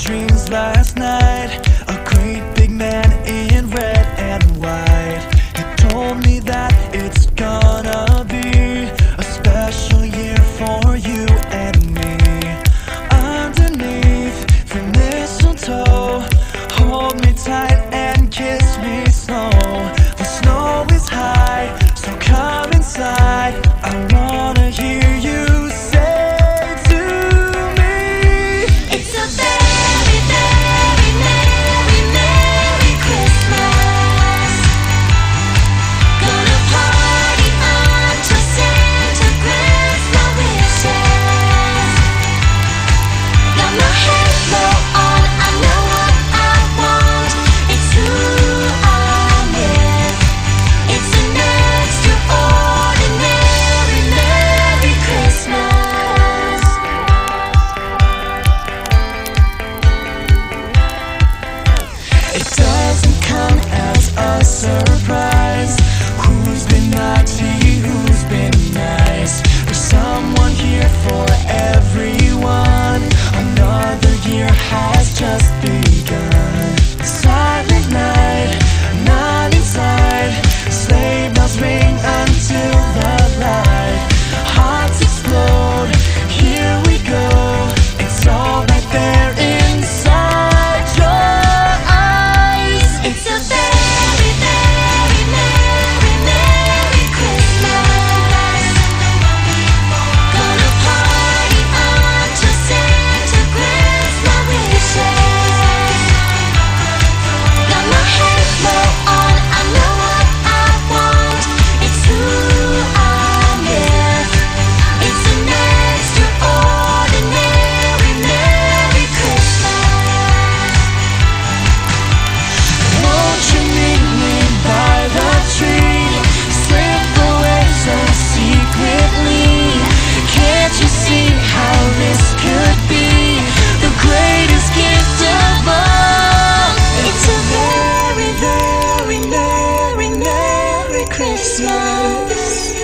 dreams last night. A great big man in red and white. He told me that it's gonna be a special year for you and me. Underneath the mistletoe, hold me tight and kiss me slow. The snow is high, so come inside. I wanna hear you say to me, it's a very, very merry, merry Christmas. Gonna party until Santa grants my wishes. Got my halo on, I know what I want. It's who I'm with. It's an extraordinary Merry Christmas. it doesn't come as a surprise. Who's been naughty, who's been nice? There's someone here for everyone. Another year has just begun. Silent night, not inside. Sleigh bells ring until the light. Hearts explode, here we go. It's all right there inside your eyes. It's a very, very merry, merry Christmas. Gonna party until Santa grants my wishes. Got my halo on, I know what I want. It's who I'm with. It's an extraordinary Merry Christmas. Won't you meet me by the tree? Slip away so secretly. Can't you see how this could be the greatest gift of all? It's a very, very merry, merry Christmas.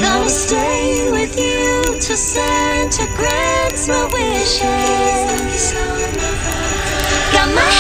Gonna stay with you till Santa grants my wishes. Got my